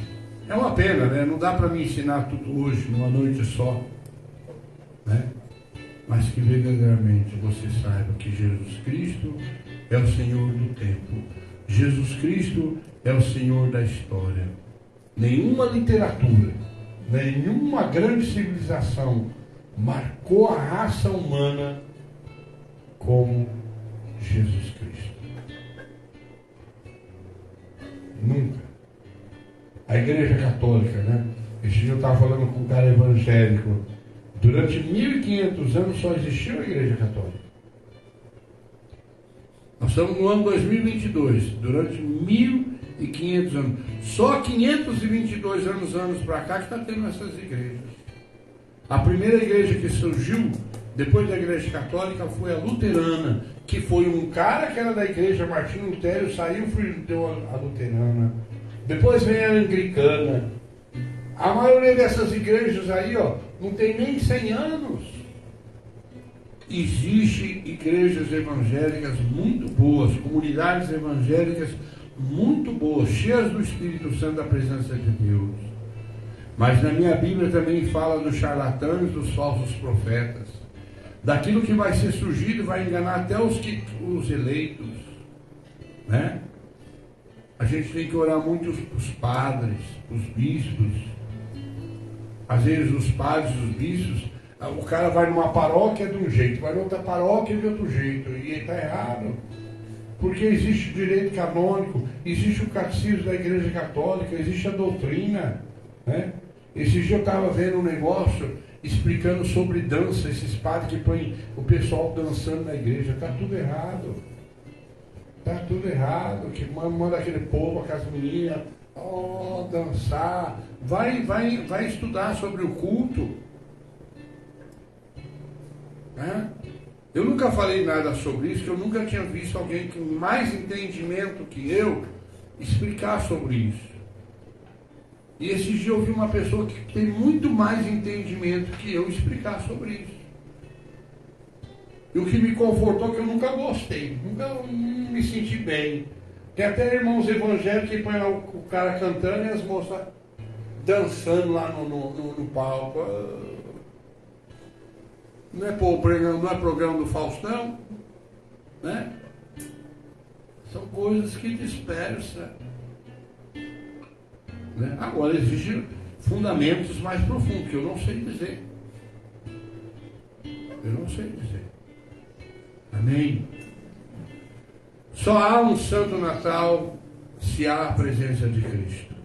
É uma pena, né? Não dá para me ensinar tudo hoje, numa noite só. Né? Mas que verdadeiramente você saiba que Jesus Cristo é o Senhor do tempo. Jesus Cristo é o Senhor da história. Nenhuma literatura, nenhuma grande civilização marcou a raça humana como Jesus Cristo. Nunca. A Igreja Católica, né? Esse dia eu estava falando com um cara evangélico. Durante 1500 anos só existiu a Igreja Católica. Nós estamos no ano 2022. Durante 1500 anos. Só 522 anos para cá que está tendo essas igrejas. A primeira igreja que surgiu depois da Igreja Católica foi a luterana, que foi um cara que era da igreja Martinho Lutero, saiu e deu a luterana. Depois vem a anglicana. A maioria dessas igrejas aí, ó, não tem nem 100 anos. Existem igrejas evangélicas muito boas, comunidades evangélicas muito boas, cheias do Espírito Santo, da presença de Deus. Mas na minha Bíblia também fala dos charlatães, dos falsos profetas, daquilo que vai ser surgido, vai enganar até os eleitos, né? A gente tem que orar muito os padres, os bispos. Às vezes os padres, os bispos, o cara vai numa paróquia de um jeito, vai noutra paróquia de outro jeito, e ele está errado. Porque existe o direito canônico, existe o catecismo da Igreja Católica, existe a doutrina, né? Esse dia eu estava vendo um negócio explicando sobre dança, esses padres que põem o pessoal dançando na igreja. Está tudo errado. Está tudo errado. Que manda aquele povo, aquelas meninas, dançar. Vai estudar sobre o culto. Né? Eu nunca falei nada sobre isso, que eu nunca tinha visto alguém com mais entendimento que eu explicar sobre isso. E esse dia eu vi uma pessoa que tem muito mais entendimento que eu explicar sobre isso. E o que me confortou é que eu nunca gostei, nunca me senti bem. Tem até irmãos evangélicos que põem o cara cantando e as moças dançando lá no palco. Não é programa do Faustão, né? São coisas que dispersam. Né? Agora existem fundamentos mais profundos que eu não sei dizer. Eu não sei dizer. Amém? Só há um Santo Natal se há a presença de Cristo.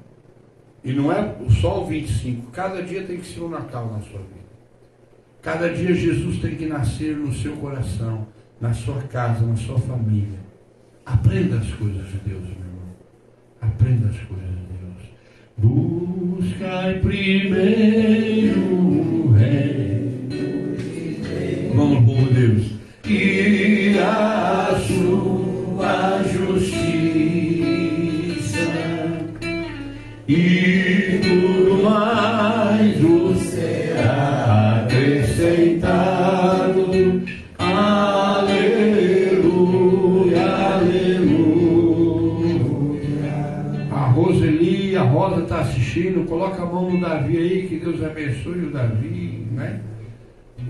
E não é só o 25. Cada dia tem que ser um Natal na sua vida. Cada dia Jesus tem que nascer no seu coração, na sua casa, na sua família. Aprenda as coisas de Deus, meu irmão. Aprenda as coisas de Deus. Buscai primeiro o reino. Vamos, povo de Deus. E a sua justiça, e tudo mais o será acrescentado. Aleluia, aleluia. A Roseli, a Rosa está assistindo. Coloca a mão no Davi aí, que Deus abençoe o Davi, né?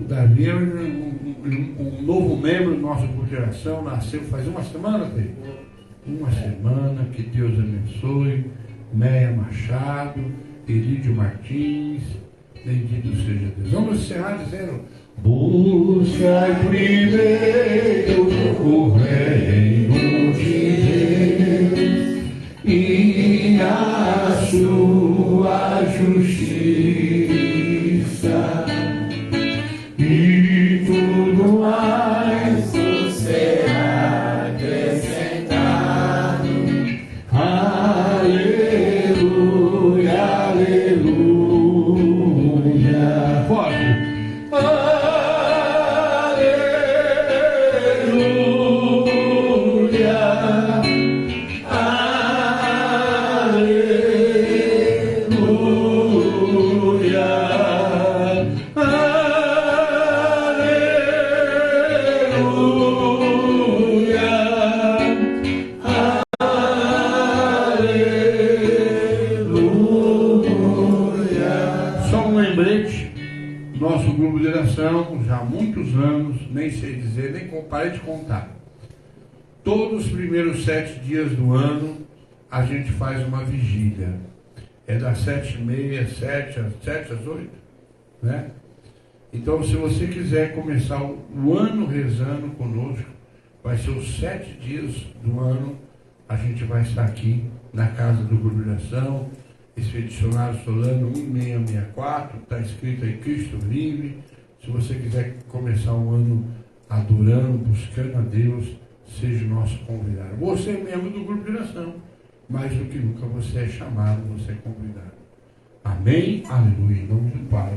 O Davi é um novo membro do nosso grupo de oração, nasceu faz uma semana, Davi? Uma semana, que Deus abençoe. Meia Machado, Elídio Martins, bendito seja Deus. Vamos encerrar dizendo: buscai primeiro o reino de Deus e a sua justiça, e tudo mais será acrescentado. Aleluia, aleluia. Pode. Nosso grupo de oração, já há muitos anos, nem sei dizer, nem parei de contar. Todos os primeiros 7 dias do ano, a gente faz uma vigília. É das 7h30, 7 às 8, né? Então, se você quiser começar o ano rezando conosco, vai ser os 7 dias do ano, a gente vai estar aqui na casa do grupo de oração. Expedicionário Solano 1664, está escrito aí Cristo Livre. Se você quiser começar um ano adorando, buscando a Deus, seja o nosso convidado. Você é membro do grupo de oração, mais do que nunca você é chamado, você é convidado. Amém? Aleluia. Em nome do Pai,